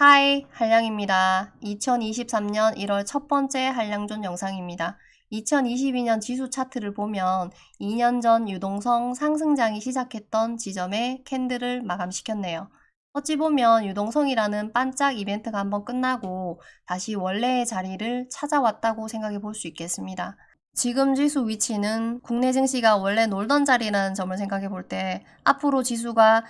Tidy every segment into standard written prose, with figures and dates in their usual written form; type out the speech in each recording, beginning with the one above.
하이, 한량입니다. 2023년 1월 첫 번째 한량존 영상입니다. 2022년 지수 차트를 보면 2년 전 유동성 상승장이 시작했던 지점에 캔들을 마감시켰네요. 어찌 보면 유동성이라는 반짝 이벤트가 한번 끝나고 다시 원래의 자리를 찾아왔다고 생각해 볼 수 있겠습니다. 지금 지수 위치는 국내 증시가 원래 놀던 자리라는 점을 생각해 볼 때 앞으로 지수가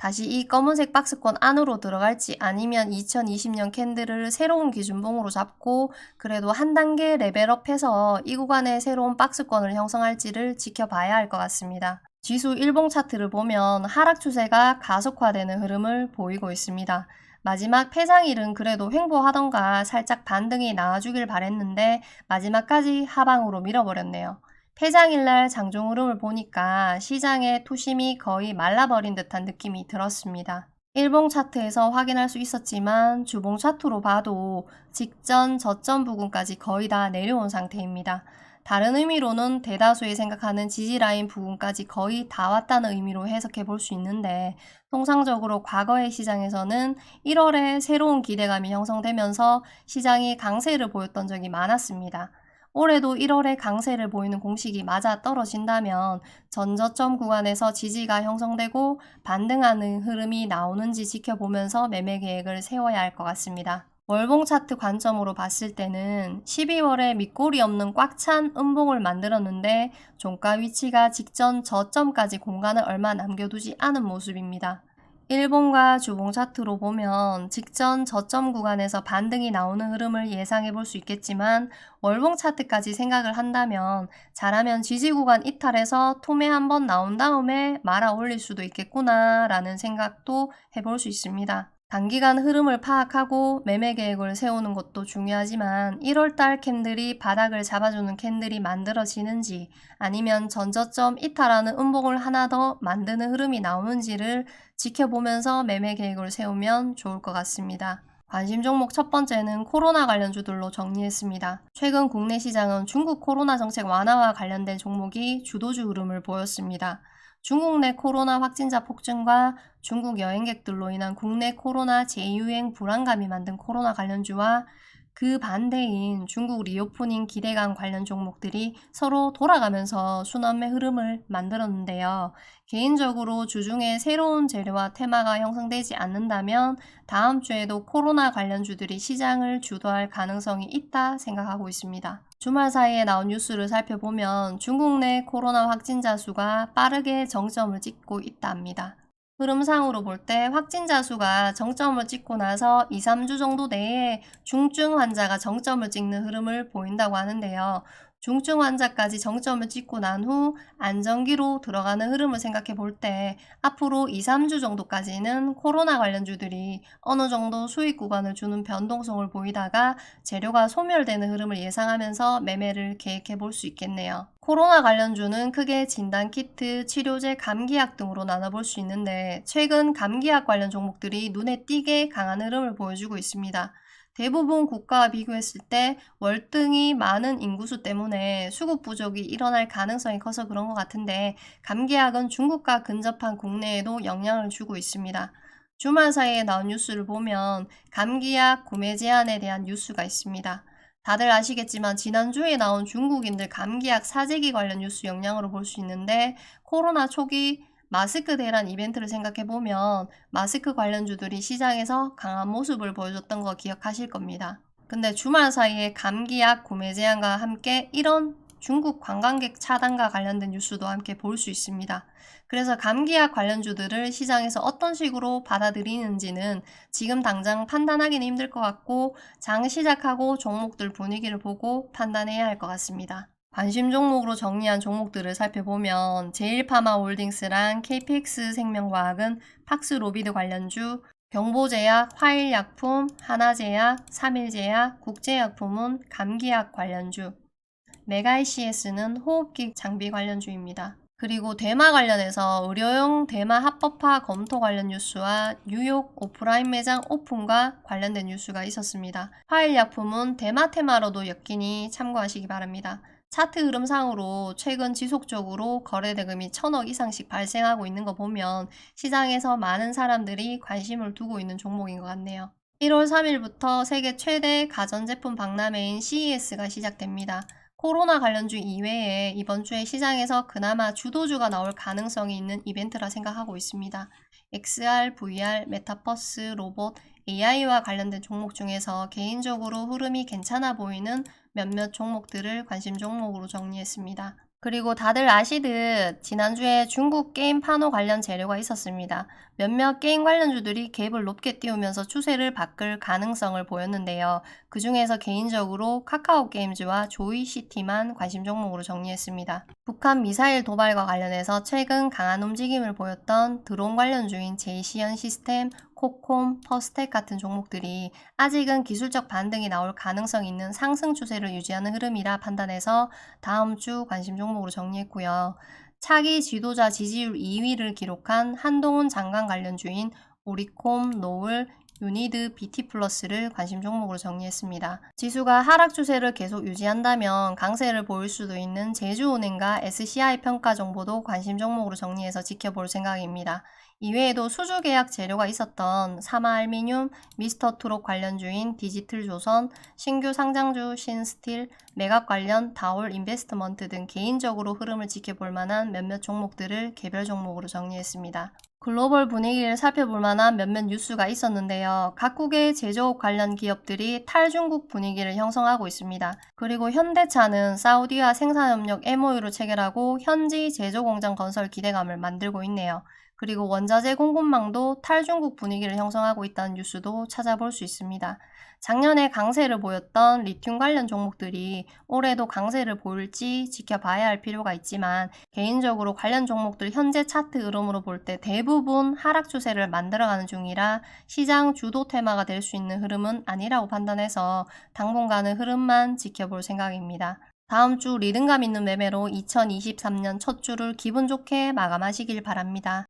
다시 이 검은색 박스권 안으로 들어갈지 아니면 2020년 캔들을 새로운 기준봉으로 잡고 그래도 한 단계 레벨업해서 이 구간에 새로운 박스권을 형성할지를 지켜봐야 할 것 같습니다. 지수 일봉 차트를 보면 하락 추세가 가속화되는 흐름을 보이고 있습니다. 마지막 패장일은 그래도 횡보하던가 살짝 반등이 나와주길 바랬는데 마지막까지 하방으로 밀어버렸네요. 폐장일날 장중 흐름을 보니까 시장의 투심이 거의 말라버린 듯한 느낌이 들었습니다. 일봉 차트에서 확인할 수 있었지만 주봉 차트로 봐도 직전 저점 부근까지 거의 다 내려온 상태입니다. 다른 의미로는 대다수의 생각하는 지지라인 부근까지 거의 다 왔다는 의미로 해석해 볼 수 있는데 통상적으로 과거의 시장에서는 1월에 새로운 기대감이 형성되면서 시장이 강세를 보였던 적이 많았습니다. 올해도 1월에 강세를 보이는 공식이 맞아 떨어진다면 전저점 구간에서 지지가 형성되고 반등하는 흐름이 나오는지 지켜보면서 매매 계획을 세워야 할 것 같습니다. 월봉 차트 관점으로 봤을 때는 12월에 밑골이 없는 꽉 찬 음봉을 만들었는데 종가 위치가 직전 저점까지 공간을 얼마 남겨두지 않은 모습입니다. 일봉과 주봉 차트로 보면 직전 저점 구간에서 반등이 나오는 흐름을 예상해 볼 수 있겠지만 월봉 차트까지 생각을 한다면 잘하면 지지 구간 이탈해서 투매 한번 나온 다음에 말아 올릴 수도 있겠구나 라는 생각도 해볼 수 있습니다. 단기간 흐름을 파악하고 매매 계획을 세우는 것도 중요하지만 1월달 캔들이 바닥을 잡아주는 캔들이 만들어지는지 아니면 전저점 이탈하는 음봉을 하나 더 만드는 흐름이 나오는지를 지켜보면서 매매 계획을 세우면 좋을 것 같습니다. 관심 종목 첫 번째는 코로나 관련주들로 정리했습니다. 최근 국내 시장은 중국 코로나 정책 완화와 관련된 종목이 주도주 흐름을 보였습니다. 중국 내 코로나 확진자 폭증과 중국 여행객들로 인한 국내 코로나 재유행 불안감이 만든 코로나 관련주와 그 반대인 중국 리오프닝 기대감 관련 종목들이 서로 돌아가면서 순환매 흐름을 만들었는데요. 개인적으로 주중에 새로운 재료와 테마가 형성되지 않는다면 다음 주에도 코로나 관련주들이 시장을 주도할 가능성이 있다 생각하고 있습니다. 주말 사이에 나온 뉴스를 살펴보면 중국 내 코로나 확진자 수가 빠르게 정점을 찍고 있다 합니다. 흐름상으로 볼 때 확진자 수가 정점을 찍고 나서 2, 3주 정도 내에 중증 환자가 정점을 찍는 흐름을 보인다고 하는데요. 중증 환자까지 정점을 찍고 난 후 안정기로 들어가는 흐름을 생각해 볼 때 앞으로 2, 3주 정도까지는 코로나 관련주들이 어느 정도 수익 구간을 주는 변동성을 보이다가 재료가 소멸되는 흐름을 예상하면서 매매를 계획해 볼 수 있겠네요. 코로나 관련주는 크게 진단키트, 치료제, 감기약 등으로 나눠볼 수 있는데 최근 감기약 관련 종목들이 눈에 띄게 강한 흐름을 보여주고 있습니다. 대부분 국가와 비교했을 때 월등히 많은 인구수 때문에 수급 부족이 일어날 가능성이 커서 그런 것 같은데 감기약은 중국과 근접한 국내에도 영향을 주고 있습니다. 주말 사이에 나온 뉴스를 보면 감기약 구매 제한에 대한 뉴스가 있습니다. 다들 아시겠지만 지난주에 나온 중국인들 감기약 사재기 관련 뉴스 영향으로 볼 수 있는데 코로나 초기 마스크 대란 이벤트를 생각해보면 마스크 관련주들이 시장에서 강한 모습을 보여줬던 거 기억하실 겁니다. 근데 주말 사이에 감기약 구매 제한과 함께 이런 중국 관광객 차단과 관련된 뉴스도 함께 볼 수 있습니다. 그래서 감기약 관련주들을 시장에서 어떤 식으로 받아들이는지는 지금 당장 판단하기는 힘들 것 같고 장 시작하고 종목들 분위기를 보고 판단해야 할 것 같습니다. 관심 종목으로 정리한 종목들을 살펴보면 제일파마홀딩스랑 KPX 생명과학은 팍스로비드 관련주, 경보제약, 화일약품, 하나제약, 삼일제약, 국제약품은 감기약 관련주, 메가이CS는 호흡기 장비 관련주입니다. 그리고 대마 관련해서 의료용 대마 합법화 검토 관련 뉴스와 뉴욕 오프라인 매장 오픈과 관련된 뉴스가 있었습니다. 화일약품은 대마 테마로도 엮이니 참고하시기 바랍니다. 차트 흐름상으로 최근 지속적으로 거래 대금이 1,000억 이상씩 발생하고 있는 거 보면 시장에서 많은 사람들이 관심을 두고 있는 종목인 것 같네요. 1월 3일부터 세계 최대 가전제품 박람회인 CES가 시작됩니다. 코로나 관련주 이외에 이번 주에 시장에서 그나마 주도주가 나올 가능성이 있는 이벤트라 생각하고 있습니다. XR, VR, 메타버스, 로봇, AI와 관련된 종목 중에서 개인적으로 흐름이 괜찮아 보이는 몇몇 종목들을 관심 종목으로 정리했습니다. 그리고 다들 아시듯 지난주에 중국 게임 판호 관련 재료가 있었습니다. 몇몇 게임 관련주들이 갭을 높게 띄우면서 추세를 바꿀 가능성을 보였는데요. 그 중에서 개인적으로 카카오 게임즈와 조이시티만 관심 종목으로 정리했습니다. 북한 미사일 도발과 관련해서 최근 강한 움직임을 보였던 드론 관련주인 제이시언 시스템, 코콤, 퍼스텍 같은 종목들이 아직은 기술적 반등이 나올 가능성이 있는 상승 추세를 유지하는 흐름이라 판단해서 다음 주 관심 종목으로 정리했고요. 차기 지도자 지지율 2위를 기록한 한동훈 장관 관련주인 오리콤, 노을, 유니드, BT플러스를 관심 종목으로 정리했습니다. 지수가 하락 추세를 계속 유지한다면 강세를 보일 수도 있는 제주은행과 SCI 평가 정보도 관심 종목으로 정리해서 지켜볼 생각입니다. 이외에도 수주 계약 재료가 있었던 사마알미늄, 미스터트롯 관련주인 디지털조선, 신규 상장주 신스틸, 매각 관련 다올 인베스트먼트 등 개인적으로 흐름을 지켜볼 만한 몇몇 종목들을 개별 종목으로 정리했습니다. 글로벌 분위기를 살펴볼 만한 몇몇 뉴스가 있었는데요. 각국의 제조업 관련 기업들이 탈중국 분위기를 형성하고 있습니다. 그리고 현대차는 사우디와 생산협력 MOU를 체결하고 현지 제조공장 건설 기대감을 만들고 있네요. 그리고 원자재 공급망도 탈중국 분위기를 형성하고 있다는 뉴스도 찾아볼 수 있습니다. 작년에 강세를 보였던 리튬 관련 종목들이 올해도 강세를 보일지 지켜봐야 할 필요가 있지만 개인적으로 관련 종목들 현재 차트 흐름으로 볼 때 대부분 하락 추세를 만들어가는 중이라 시장 주도 테마가 될 수 있는 흐름은 아니라고 판단해서 당분간은 흐름만 지켜볼 생각입니다. 다음 주 리듬감 있는 매매로 2023년 첫 주를 기분 좋게 마감하시길 바랍니다.